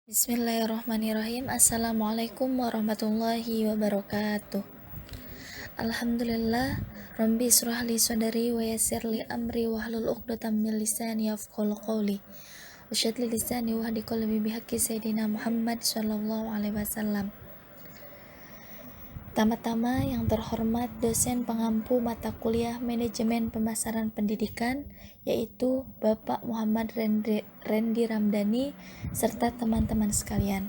Bismillahirrahmanirrahim. Assalamualaikum warahmatullahi wabarakatuh. Alhamdulillah. Rabbi israh li sadri wa yassir li amri wahlul 'uqdatam min lisani yafqahu qawli. Wasyhad li lisani wahdi qalbi bihaqqi sayyidina Muhammad sallallahu alaihi wasallam. Tama-tama yang terhormat dosen pengampu mata kuliah Manajemen Pemasaran Pendidikan, yaitu Bapak Muhammad Rendi Ramdhani serta teman-teman sekalian.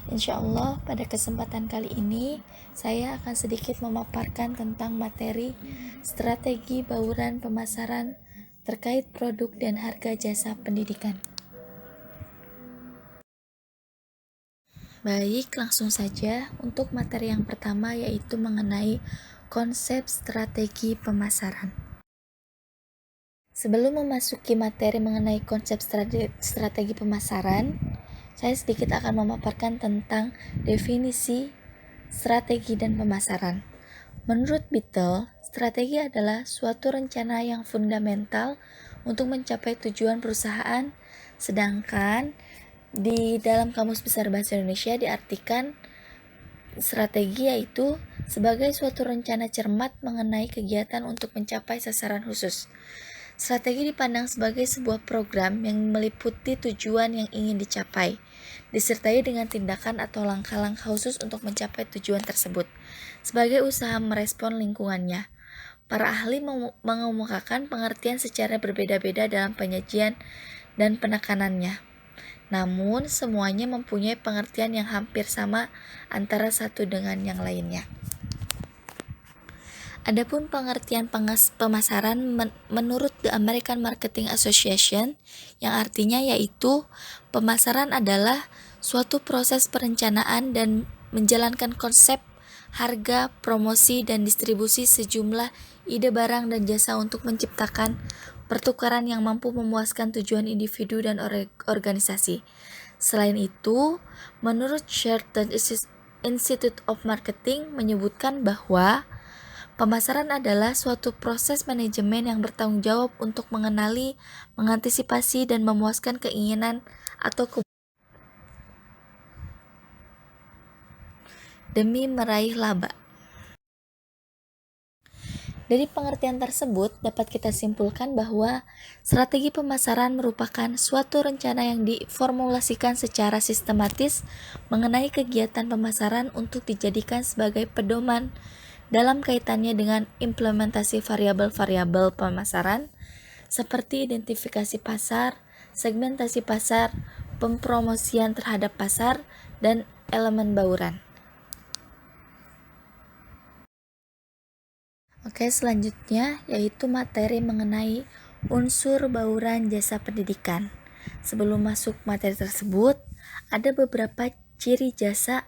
Insya Allah pada kesempatan kali ini saya akan sedikit memaparkan tentang materi strategi bauran pemasaran terkait produk dan harga jasa pendidikan. Baik, langsung saja untuk materi yang pertama, yaitu mengenai konsep strategi pemasaran. Sebelum memasuki materi mengenai konsep strategi pemasaran, saya sedikit akan memaparkan tentang definisi strategi dan pemasaran. Menurut Beatle, strategi adalah suatu rencana yang fundamental untuk mencapai tujuan perusahaan, sedangkan di dalam Kamus Besar Bahasa Indonesia diartikan strategi yaitu sebagai suatu rencana cermat mengenai kegiatan untuk mencapai sasaran khusus. Strategi dipandang sebagai sebuah program yang meliputi tujuan yang ingin dicapai, disertai dengan tindakan atau langkah-langkah khusus untuk mencapai tujuan tersebut, sebagai usaha merespon lingkungannya. Para ahli mengemukakan pengertian secara berbeda-beda dalam penyajian dan penekanannya. Namun, semuanya mempunyai pengertian yang hampir sama antara satu dengan yang lainnya. Adapun pengertian pemasaran menurut The American Marketing Association, yang artinya yaitu pemasaran adalah suatu proses perencanaan dan menjalankan konsep, harga, promosi, dan distribusi sejumlah ide barang dan jasa untuk menciptakan pertukaran yang mampu memuaskan tujuan individu dan organisasi. Selain itu, menurut Sheraton Institute of Marketing menyebutkan bahwa pemasaran adalah suatu proses manajemen yang bertanggung jawab untuk mengenali, mengantisipasi, dan memuaskan keinginan atau demi meraih laba. Dari pengertian tersebut, dapat kita simpulkan bahwa strategi pemasaran merupakan suatu rencana yang diformulasikan secara sistematis mengenai kegiatan pemasaran untuk dijadikan sebagai pedoman dalam kaitannya dengan implementasi variabel-variabel pemasaran seperti identifikasi pasar, segmentasi pasar, pempromosian terhadap pasar, dan elemen bauran. Oke, selanjutnya yaitu materi mengenai unsur bauran jasa pendidikan. Sebelum masuk materi tersebut, ada beberapa ciri jasa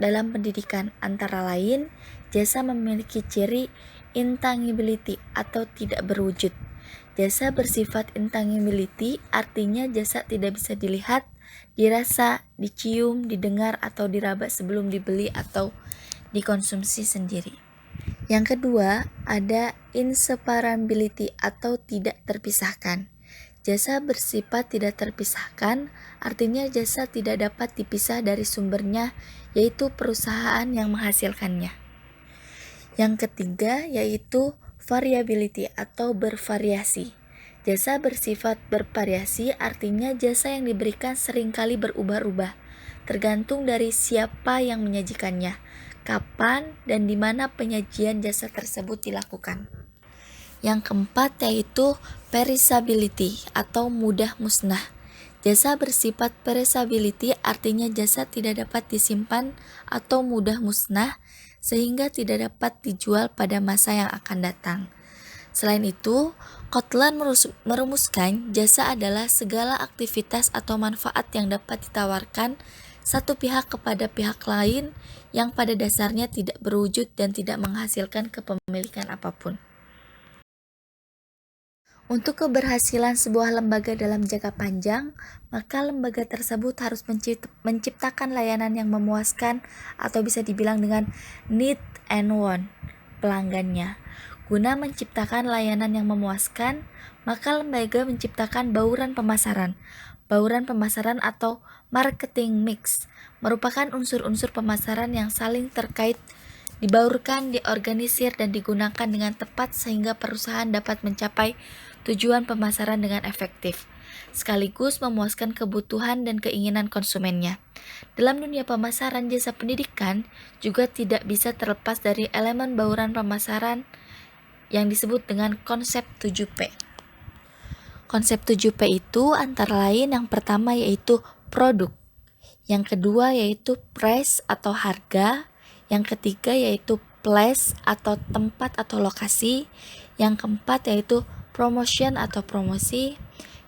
dalam pendidikan, antara lain jasa memiliki ciri intangibility atau tidak berwujud. Jasa bersifat intangibility artinya jasa tidak bisa dilihat, dirasa, dicium, didengar, atau diraba sebelum dibeli atau dikonsumsi sendiri. Yang kedua, ada inseparability atau tidak terpisahkan. Jasa bersifat tidak terpisahkan, artinya jasa tidak dapat dipisah dari sumbernya, yaitu perusahaan yang menghasilkannya. Yang ketiga, yaitu variability atau bervariasi. Jasa bersifat bervariasi, artinya jasa yang diberikan seringkali berubah-ubah, tergantung dari siapa yang menyajikannya, kapan dan di mana penyajian jasa tersebut dilakukan. Yang keempat yaitu perishability atau mudah musnah. Jasa bersifat perishability artinya jasa tidak dapat disimpan atau mudah musnah sehingga tidak dapat dijual pada masa yang akan datang. Selain itu, Kotler merumuskan jasa adalah segala aktivitas atau manfaat yang dapat ditawarkan satu pihak kepada pihak lain yang pada dasarnya tidak berwujud dan tidak menghasilkan kepemilikan apapun. Untuk keberhasilan sebuah lembaga dalam jangka panjang, maka lembaga tersebut harus menciptakan layanan yang memuaskan atau bisa dibilang dengan need and want pelanggannya. Guna menciptakan layanan yang memuaskan, maka lembaga menciptakan bauran pemasaran. Bauran pemasaran atau marketing mix merupakan unsur-unsur pemasaran yang saling terkait, dibaurkan, diorganisir, dan digunakan dengan tepat sehingga perusahaan dapat mencapai tujuan pemasaran dengan efektif, sekaligus memuaskan kebutuhan dan keinginan konsumennya. Dalam dunia pemasaran jasa pendidikan juga tidak bisa terlepas dari elemen bauran pemasaran yang disebut dengan konsep 7P. Konsep 7P itu antara lain yang pertama yaitu produk, yang kedua yaitu price atau harga, yang ketiga yaitu place atau tempat atau lokasi, yang keempat yaitu promotion atau promosi,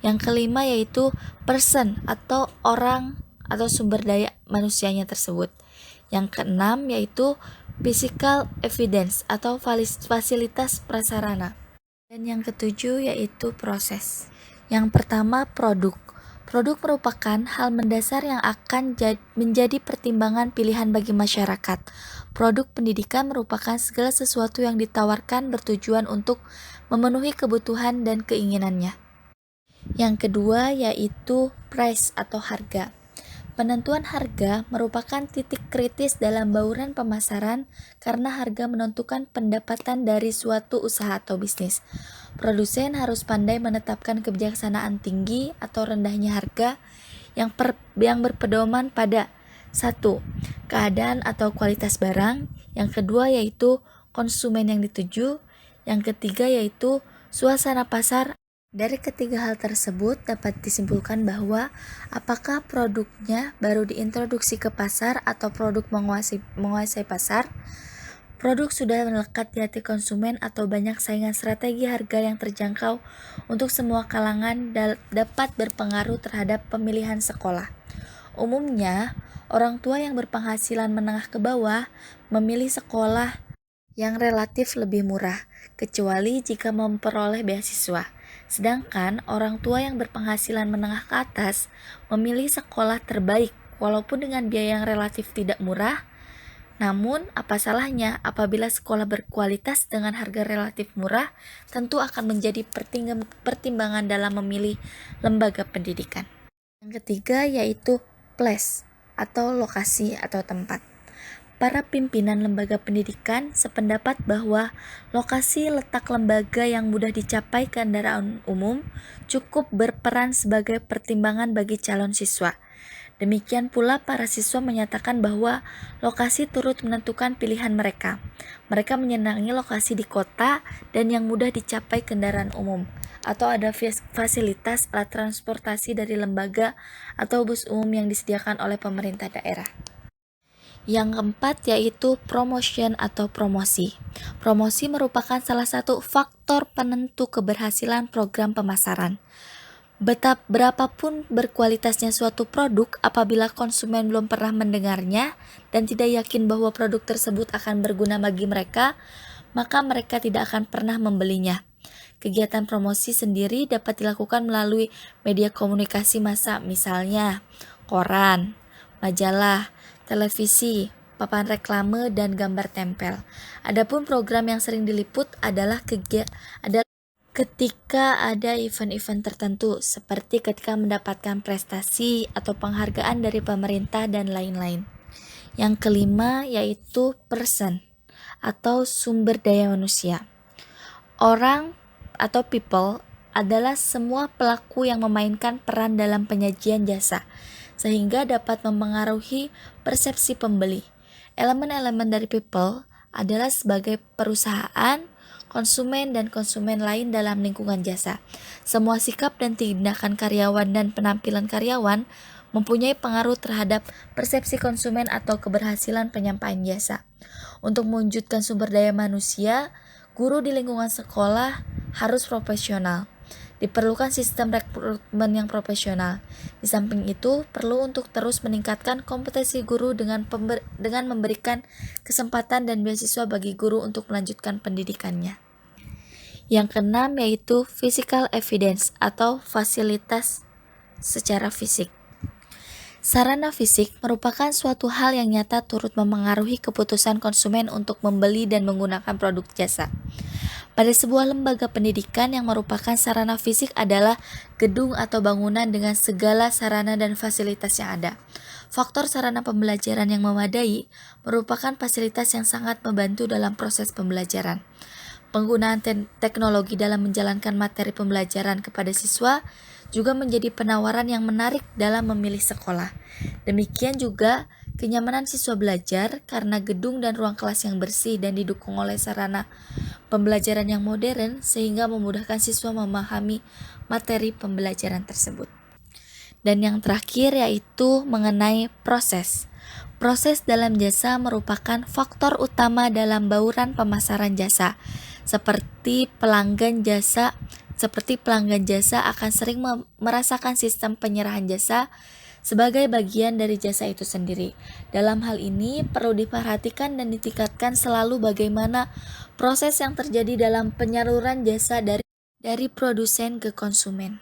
yang kelima yaitu person atau orang atau sumber daya manusianya tersebut, yang keenam yaitu physical evidence atau fasilitas prasarana, dan yang ketujuh yaitu proses. Yang pertama, produk. Produk merupakan hal mendasar yang akan menjadi pertimbangan pilihan bagi masyarakat. Produk pendidikan merupakan segala sesuatu yang ditawarkan bertujuan untuk memenuhi kebutuhan dan keinginannya. Yang kedua yaitu price atau harga. Penentuan harga merupakan titik kritis dalam bauran pemasaran karena harga menentukan pendapatan dari suatu usaha atau bisnis. Produsen harus pandai menetapkan kebijaksanaan tinggi atau rendahnya harga yang berpedoman pada 1. Keadaan atau kualitas barang, yang kedua yaitu konsumen yang dituju, yang ketiga yaitu suasana pasar. Dari ketiga hal tersebut dapat disimpulkan bahwa apakah produknya baru diintroduksi ke pasar atau produk menguasai pasar, produk sudah melekat di hati konsumen atau banyak saingan, strategi harga yang terjangkau untuk semua kalangan dapat berpengaruh terhadap pemilihan sekolah. Umumnya, orang tua yang berpenghasilan menengah ke bawah memilih sekolah yang relatif lebih murah, kecuali jika memperoleh beasiswa. Sedangkan orang tua yang berpenghasilan menengah ke atas memilih sekolah terbaik walaupun dengan biaya yang relatif tidak murah. Namun, apa salahnya apabila sekolah berkualitas dengan harga relatif murah tentu akan menjadi pertimbangan dalam memilih lembaga pendidikan. Yang ketiga yaitu place atau lokasi atau tempat. Para pimpinan lembaga pendidikan sependapat bahwa lokasi letak lembaga yang mudah dicapai kendaraan umum cukup berperan sebagai pertimbangan bagi calon siswa. Demikian pula para siswa menyatakan bahwa lokasi turut menentukan pilihan mereka. Mereka menyenangi lokasi di kota dan yang mudah dicapai kendaraan umum, atau ada fasilitas alat transportasi dari lembaga atau bus umum yang disediakan oleh pemerintah daerah. Yang keempat yaitu promotion atau promosi. Promosi merupakan salah satu faktor penentu keberhasilan program pemasaran. Berapapun berkualitasnya suatu produk, apabila konsumen belum pernah mendengarnya dan tidak yakin bahwa produk tersebut akan berguna bagi mereka, maka mereka tidak akan pernah membelinya. Kegiatan promosi sendiri dapat dilakukan melalui media komunikasi massa, misalnya koran, majalah, televisi, papan reklame, dan gambar tempel. Adapun program yang sering diliput adalah ketika ada event-event tertentu, seperti ketika mendapatkan prestasi atau penghargaan dari pemerintah dan lain-lain. Yang kelima yaitu person atau sumber daya manusia. Orang atau people adalah semua pelaku yang memainkan peran dalam penyajian jasa, sehingga dapat mempengaruhi persepsi pembeli. Elemen-elemen dari people adalah sebagai perusahaan, konsumen, dan konsumen lain dalam lingkungan jasa. Semua sikap dan tindakan karyawan dan penampilan karyawan mempunyai pengaruh terhadap persepsi konsumen atau keberhasilan penyampaian jasa. Untuk mewujudkan sumber daya manusia, guru di lingkungan sekolah harus profesional. Diperlukan sistem rekrutmen yang profesional. Di samping itu, perlu untuk terus meningkatkan kompetensi guru dengan memberikan kesempatan dan beasiswa bagi guru untuk melanjutkan pendidikannya. Yang keenam yaitu physical evidence atau fasilitas secara fisik. Sarana fisik merupakan suatu hal yang nyata turut memengaruhi keputusan konsumen untuk membeli dan menggunakan produk jasa. Pada sebuah lembaga pendidikan yang merupakan sarana fisik adalah gedung atau bangunan dengan segala sarana dan fasilitas yang ada. Faktor sarana pembelajaran yang memadai merupakan fasilitas yang sangat membantu dalam proses pembelajaran. Penggunaan teknologi dalam menjalankan materi pembelajaran kepada siswa juga menjadi penawaran yang menarik dalam memilih sekolah. Demikian juga kenyamanan siswa belajar karena gedung dan ruang kelas yang bersih dan didukung oleh sarana pembelajaran yang modern sehingga memudahkan siswa memahami materi pembelajaran tersebut. Dan yang terakhir yaitu mengenai proses. Proses dalam jasa merupakan faktor utama dalam bauran pemasaran jasa. Seperti pelanggan jasa akan sering merasakan sistem penyerahan jasa sebagai bagian dari jasa itu sendiri. Dalam hal ini perlu diperhatikan dan ditingkatkan selalu bagaimana proses yang terjadi dalam penyaluran jasa dari produsen ke konsumen.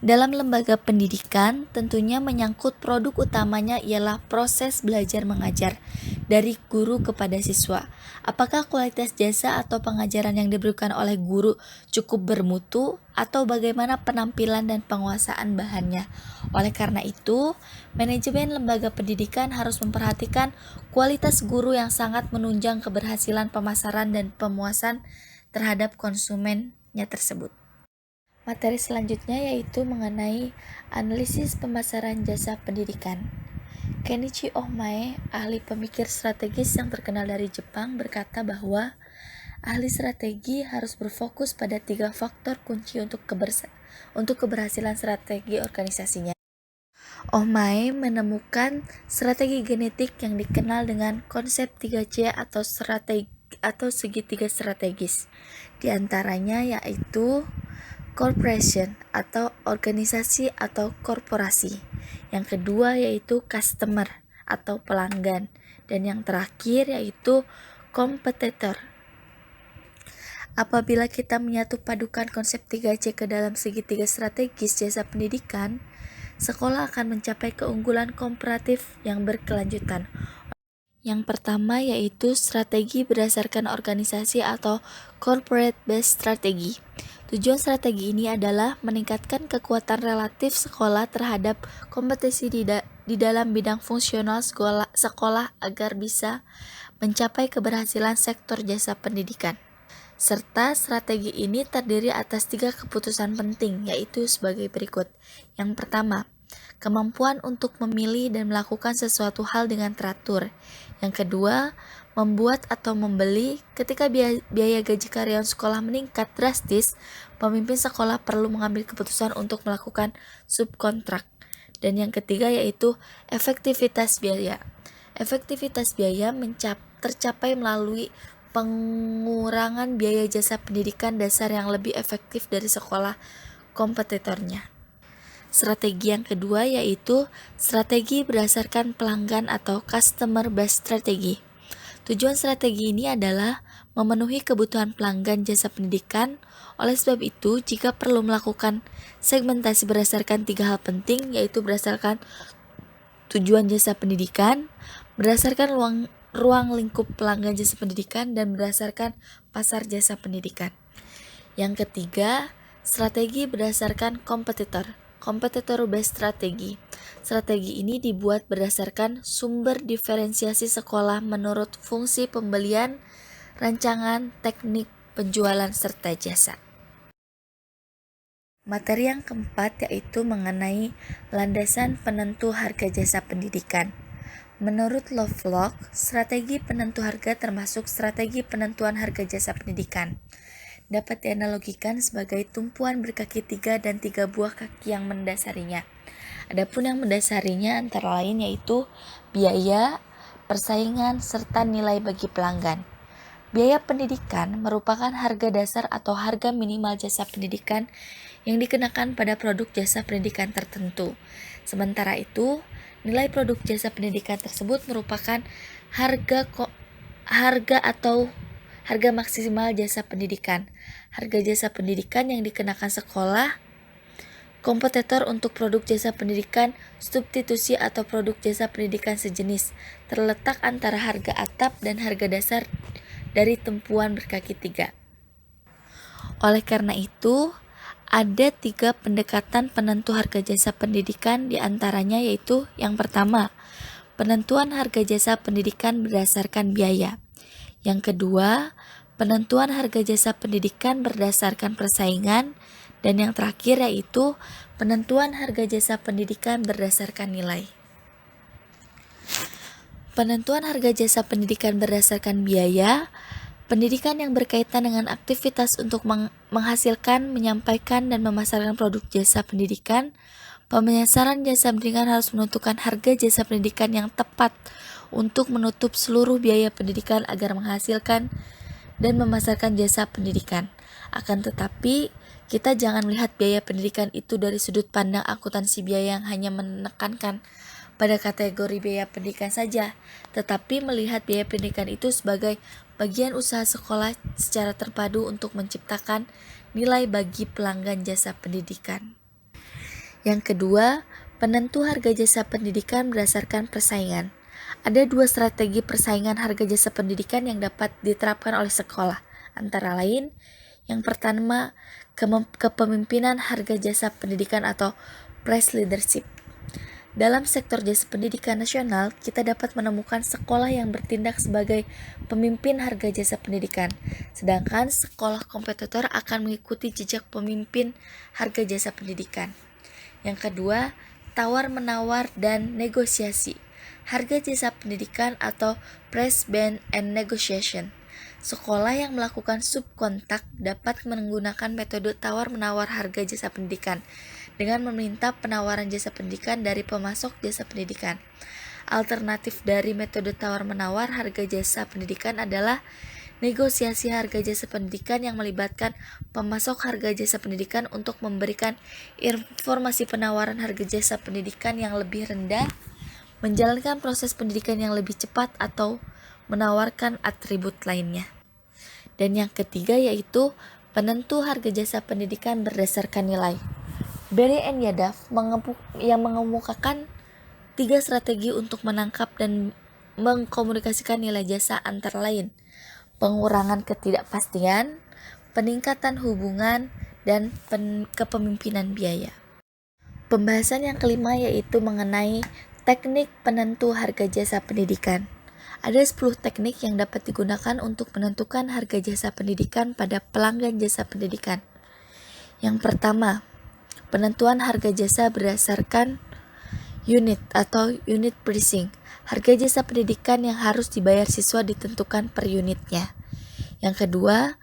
Dalam lembaga pendidikan, tentunya menyangkut produk utamanya ialah proses belajar mengajar dari guru kepada siswa. Apakah kualitas jasa atau pengajaran yang diberikan oleh guru cukup bermutu atau bagaimana penampilan dan penguasaan bahannya? Oleh karena itu, manajemen lembaga pendidikan harus memperhatikan kualitas guru yang sangat menunjang keberhasilan pemasaran dan pemuasan terhadap konsumennya tersebut. Materi selanjutnya yaitu mengenai analisis pemasaran jasa pendidikan. Kenichi Ohmae, ahli pemikir strategis yang terkenal dari Jepang, berkata bahwa ahli strategi harus berfokus pada 3 faktor kunci untuk keberhasilan strategi organisasinya. Ohmae menemukan strategi genetik yang dikenal dengan konsep 3C atau segitiga strategis. Di antaranya yaitu corporation atau organisasi atau korporasi. Yang kedua yaitu customer atau pelanggan. Dan yang terakhir yaitu kompetitor. Apabila kita menyatu padukan konsep 3C ke dalam segitiga strategis jasa pendidikan, sekolah akan mencapai keunggulan komparatif yang berkelanjutan. Yang pertama yaitu strategi berdasarkan organisasi atau corporate based strategy. Tujuan strategi ini adalah meningkatkan kekuatan relatif sekolah terhadap kompetisi di dalam bidang fungsional sekolah agar bisa mencapai keberhasilan sektor jasa pendidikan. Serta strategi ini terdiri atas 3 keputusan penting, yaitu sebagai berikut. Yang pertama, kemampuan untuk memilih dan melakukan sesuatu hal dengan teratur. Yang kedua, membuat atau membeli. Ketika biaya gaji karyawan sekolah meningkat drastis, pemimpin sekolah perlu mengambil keputusan untuk melakukan subkontrak. Dan yang ketiga yaitu efektivitas biaya. Efektivitas biaya tercapai melalui pengurangan biaya jasa pendidikan dasar yang lebih efektif dari sekolah kompetitornya. Strategi yang kedua yaitu strategi berdasarkan pelanggan atau customer based strategy. Tujuan strategi ini adalah memenuhi kebutuhan pelanggan jasa pendidikan. Oleh sebab itu, jika perlu melakukan segmentasi berdasarkan 3 hal penting, yaitu berdasarkan tujuan jasa pendidikan, berdasarkan ruang lingkup pelanggan jasa pendidikan, dan berdasarkan pasar jasa pendidikan. Yang ketiga, strategi berdasarkan kompetitor based strategy. Strategi ini dibuat berdasarkan sumber diferensiasi sekolah menurut fungsi pembelian, rancangan, teknik penjualan, serta jasa. Materi yang keempat yaitu mengenai landasan penentu harga jasa pendidikan. Menurut Lovelock, strategi penentu harga termasuk strategi penentuan harga jasa pendidikan. Dapat dianalogikan sebagai tumpuan berkaki 3 dan 3 buah kaki yang mendasarinya. Adapun yang mendasarinya antara lain yaitu biaya, persaingan, serta nilai bagi pelanggan. Biaya pendidikan merupakan harga dasar atau harga minimal jasa pendidikan yang dikenakan pada produk jasa pendidikan tertentu. Sementara itu, nilai produk jasa pendidikan tersebut merupakan harga maksimal jasa pendidikan. Harga jasa pendidikan yang dikenakan sekolah Kompetitor untuk produk jasa pendidikan, substitusi atau produk jasa pendidikan sejenis, terletak antara harga atap dan harga dasar dari tumpuan berkaki 3. Oleh karena itu, ada 3 pendekatan penentu harga jasa pendidikan, diantaranya yaitu yang pertama, penentuan harga jasa pendidikan berdasarkan biaya. Yang kedua, penentuan harga jasa pendidikan berdasarkan persaingan. Dan yang terakhir yaitu penentuan harga jasa pendidikan berdasarkan nilai. Penentuan harga jasa pendidikan berdasarkan biaya, pendidikan yang berkaitan dengan aktivitas untuk menghasilkan, menyampaikan, dan memasarkan produk jasa pendidikan. Pemasaran jasa pendidikan harus menentukan harga jasa pendidikan yang tepat untuk menutup seluruh biaya pendidikan agar menghasilkan dan memasarkan jasa pendidikan. Akan tetapi, kita jangan melihat biaya pendidikan itu dari sudut pandang akuntansi biaya yang hanya menekankan pada kategori biaya pendidikan saja, tetapi melihat biaya pendidikan itu sebagai bagian usaha sekolah secara terpadu untuk menciptakan nilai bagi pelanggan jasa pendidikan. Yang kedua, penentu harga jasa pendidikan berdasarkan persaingan. Ada 2 strategi persaingan harga jasa pendidikan yang dapat diterapkan oleh sekolah, antara lain, yang pertama, kepemimpinan harga jasa pendidikan atau price leadership. Dalam sektor jasa pendidikan nasional, kita dapat menemukan sekolah yang bertindak sebagai pemimpin harga jasa pendidikan, sedangkan sekolah kompetitor akan mengikuti jejak pemimpin harga jasa pendidikan. Yang kedua, tawar-menawar dan negosiasi. Harga jasa pendidikan atau price band and negotiation. Sekolah yang melakukan subkontak dapat menggunakan metode tawar-menawar harga jasa pendidikan dengan meminta penawaran jasa pendidikan dari pemasok jasa pendidikan. Alternatif dari metode tawar-menawar harga jasa pendidikan adalah negosiasi harga jasa pendidikan yang melibatkan pemasok harga jasa pendidikan untuk memberikan informasi penawaran harga jasa pendidikan yang lebih rendah, menjalankan proses pendidikan yang lebih cepat, atau menawarkan atribut lainnya. Dan yang ketiga yaitu penentu harga jasa pendidikan berdasarkan nilai. Berry and Yadav yang mengemukakan 3 strategi untuk menangkap dan mengkomunikasikan nilai jasa, antara lain pengurangan ketidakpastian, peningkatan hubungan, dan kepemimpinan biaya. Pembahasan yang kelima yaitu mengenai teknik penentu harga jasa pendidikan. Ada 10 teknik yang dapat digunakan untuk menentukan harga jasa pendidikan pada pelanggan jasa pendidikan. Yang pertama, penentuan harga jasa berdasarkan unit atau unit pricing. Harga jasa pendidikan yang harus dibayar siswa ditentukan per unitnya. Yang kedua,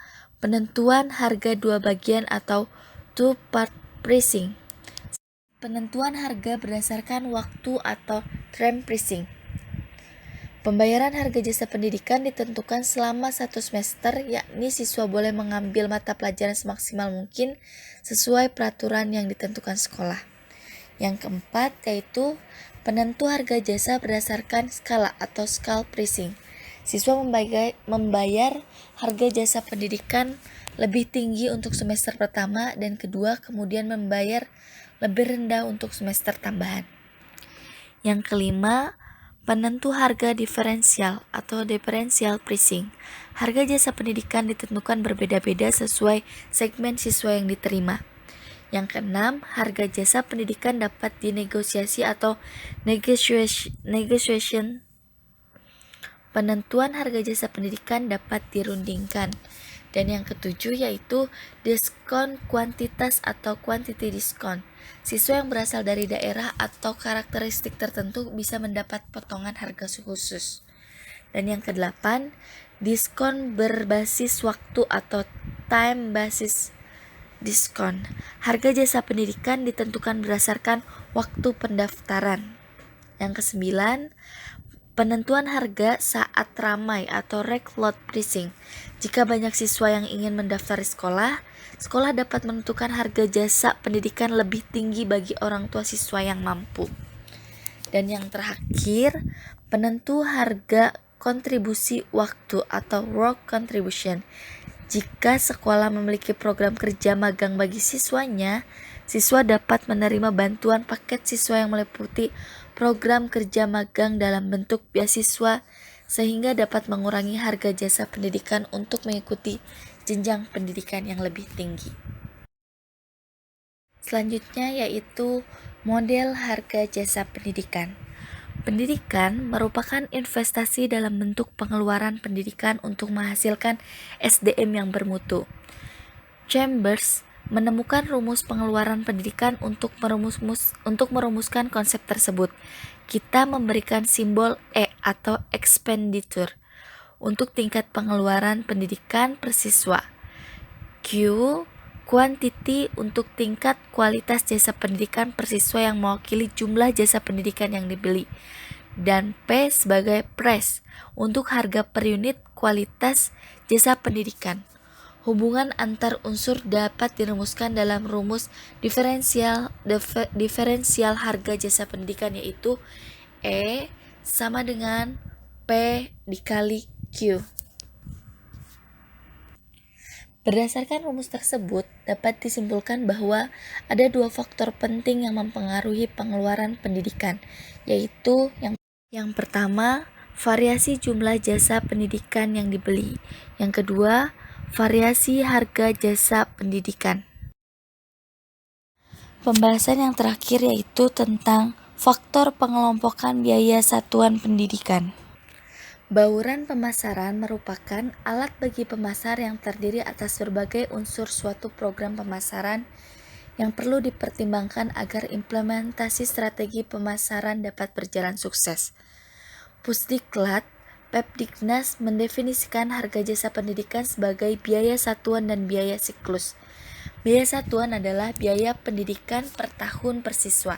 penentuan harga 2 bagian atau two-part pricing. Penentuan harga berdasarkan waktu atau term pricing. Pembayaran harga jasa pendidikan ditentukan selama 1 semester, yakni siswa boleh mengambil mata pelajaran semaksimal mungkin sesuai peraturan yang ditentukan sekolah. Yang keempat yaitu penentu harga jasa berdasarkan skala atau scale pricing. Siswa membayar harga jasa pendidikan lebih tinggi untuk semester pertama dan kedua, kemudian membayar lebih rendah untuk semester tambahan. Yang kelima, penentu harga diferensial atau differential pricing. Harga jasa pendidikan ditentukan berbeda-beda sesuai segmen siswa yang diterima. Yang keenam, harga jasa pendidikan dapat dinegosiasi atau negotiation. Penentuan harga jasa pendidikan dapat dirundingkan. Dan yang ketujuh yaitu diskon kuantitas atau quantity discount. Siswa yang berasal dari daerah atau karakteristik tertentu bisa mendapat potongan harga khusus. Dan yang kedelapan, diskon berbasis waktu atau time basis diskon. Harga jasa pendidikan ditentukan berdasarkan waktu pendaftaran. Yang kesembilan, penentuan harga saat ramai atau recload pricing. Jika banyak siswa yang ingin mendaftar sekolah dapat menentukan harga jasa pendidikan lebih tinggi bagi orang tua siswa yang mampu. Dan yang terakhir, penentu harga kontribusi waktu atau work contribution. Jika sekolah memiliki program kerja magang bagi siswanya, Siswa dapat menerima bantuan paket siswa yang meliputi program kerja magang dalam bentuk beasiswa sehingga dapat mengurangi harga jasa pendidikan untuk mengikuti jenjang pendidikan yang lebih tinggi. Selanjutnya yaitu model harga jasa pendidikan. Pendidikan merupakan investasi dalam bentuk pengeluaran pendidikan untuk menghasilkan SDM yang bermutu. Chambers menemukan rumus pengeluaran pendidikan untuk merumuskan konsep tersebut. Kita memberikan simbol E atau expenditure untuk tingkat pengeluaran pendidikan per siswa. Q quantity untuk tingkat kualitas jasa pendidikan per siswa yang mewakili jumlah jasa pendidikan yang dibeli, dan P sebagai price untuk harga per unit kualitas jasa pendidikan. Hubungan antar unsur dapat dirumuskan dalam rumus diferensial harga jasa pendidikan, yaitu E sama dengan P dikali Q. Berdasarkan rumus tersebut, dapat disimpulkan bahwa ada dua faktor penting yang mempengaruhi pengeluaran pendidikan, yaitu yang pertama, variasi jumlah jasa pendidikan yang dibeli. Yang kedua, variasi harga jasa pendidikan. Pembahasan yang terakhir yaitu tentang faktor pengelompokan biaya satuan pendidikan. Bauran pemasaran merupakan alat bagi pemasar yang terdiri atas berbagai unsur suatu program pemasaran yang perlu dipertimbangkan agar implementasi strategi pemasaran dapat berjalan sukses. Pusdiklat, Pepdiknas mendefinisikan harga jasa pendidikan sebagai biaya satuan dan biaya siklus. Biaya satuan adalah biaya pendidikan per tahun per siswa,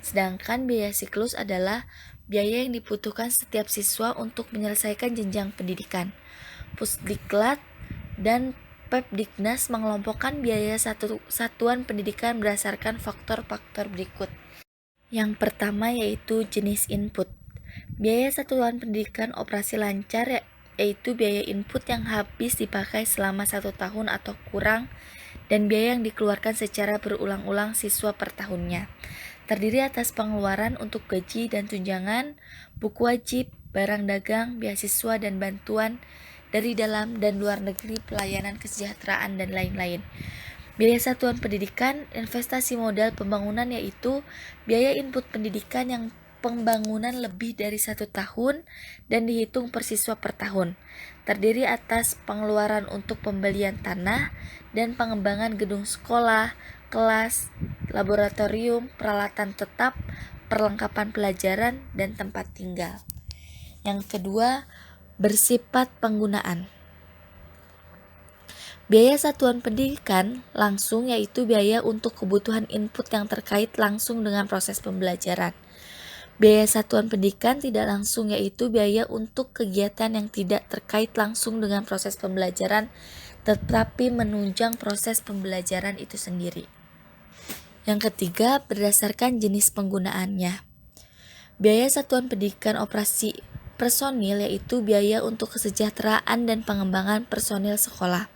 sedangkan biaya siklus atuan biaya yang dibutuhkan setiap siswa untuk menyelesaikan jenjang pendidikan. Pusdiklat dan Pepdiknas mengelompokkan biaya satuan pendidikan berdasarkan faktor-faktor berikut. Yang pertama yaitu jenis input. Biaya satuan pendidikan operasi lancar yaitu biaya input yang habis dipakai selama 1 tahun atau kurang dan biaya yang dikeluarkan secara berulang-ulang siswa per tahunnya. Terdiri atas pengeluaran untuk gaji dan tunjangan, buku wajib, barang dagang, beasiswa dan bantuan dari dalam dan luar negeri, pelayanan kesejahteraan, dan lain-lain. Biaya satuan pendidikan, investasi modal pembangunan yaitu biaya input pendidikan yang pembangunan lebih dari 1 tahun dan dihitung per siswa per tahun. Terdiri atas pengeluaran untuk pembelian tanah dan pengembangan gedung sekolah, kelas, laboratorium, peralatan tetap, perlengkapan pelajaran, dan tempat tinggal. Yang kedua, bersifat penggunaan. Biaya satuan pendidikan langsung yaitu biaya untuk kebutuhan input yang terkait langsung dengan proses pembelajaran. Biaya satuan pendidikan tidak langsung yaitu biaya untuk kegiatan yang tidak terkait langsung dengan proses pembelajaran tetapi menunjang proses pembelajaran itu sendiri. Yang ketiga, berdasarkan jenis penggunaannya. Biaya satuan pendidikan operasi personil yaitu biaya untuk kesejahteraan dan pengembangan personil sekolah.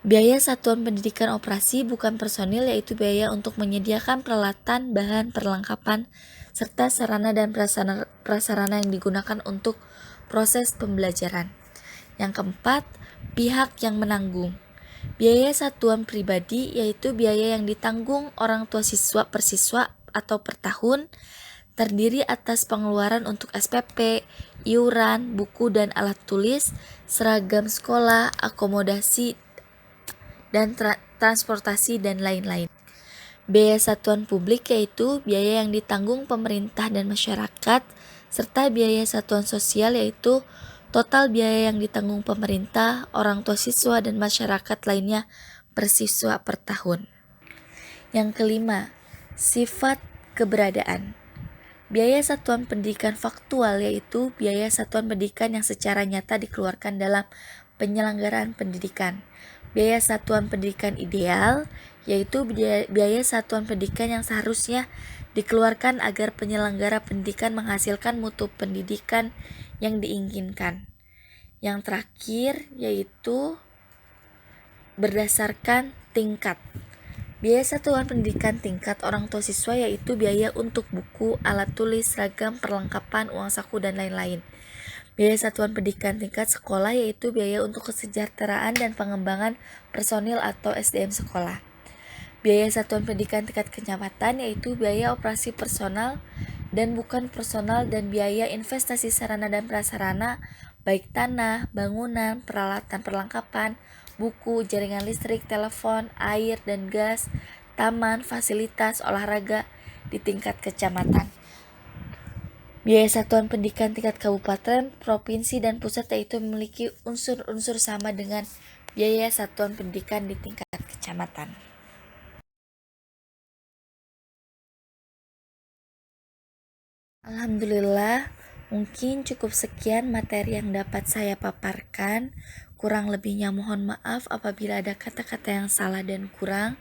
Biaya satuan pendidikan operasi bukan personil yaitu biaya untuk menyediakan peralatan, bahan, perlengkapan, serta sarana dan prasarana yang digunakan untuk proses pembelajaran. Yang keempat, pihak yang menanggung. Biaya satuan pribadi yaitu biaya yang ditanggung orang tua siswa per siswa atau per tahun, terdiri atas pengeluaran untuk SPP, iuran, buku dan alat tulis, seragam sekolah, akomodasi, dan transportasi dan lain-lain. Biaya satuan publik yaitu biaya yang ditanggung pemerintah dan masyarakat, serta biaya satuan sosial yaitu total biaya yang ditanggung pemerintah, orang tua siswa, dan masyarakat lainnya per siswa per tahun. Yang kelima, sifat keberadaan. Biaya satuan pendidikan faktual yaitu biaya satuan pendidikan yang secara nyata dikeluarkan dalam penyelenggaraan pendidikan. Biaya satuan pendidikan ideal yaitu biaya satuan pendidikan yang seharusnya dikeluarkan agar penyelenggara pendidikan menghasilkan mutu pendidikan yang diinginkan. Yang terakhir yaitu berdasarkan tingkat. Biaya satuan pendidikan tingkat orang tua siswa yaitu biaya untuk buku, alat tulis, seragam, perlengkapan, uang saku, dan lain-lain. Biaya satuan pendidikan tingkat sekolah yaitu biaya untuk kesejahteraan dan pengembangan personil atau SDM sekolah. Biaya satuan pendidikan tingkat kecamatan yaitu biaya operasi personal dan bukan personal dan biaya investasi sarana dan prasarana baik tanah, bangunan, peralatan perlengkapan, buku, jaringan listrik, telepon, air dan gas, taman, fasilitas olahraga di tingkat kecamatan. Biaya satuan pendidikan tingkat kabupaten, provinsi, dan pusat yaitu memiliki unsur-unsur sama dengan biaya satuan pendidikan di tingkat kecamatan. Alhamdulillah, mungkin cukup sekian materi yang dapat saya paparkan. Kurang lebihnya mohon maaf apabila ada kata-kata yang salah dan kurang.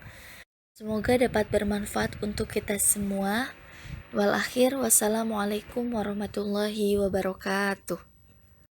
Semoga dapat bermanfaat untuk kita semua. Wal akhir, wassalamualaikum warahmatullahi wabarakatuh.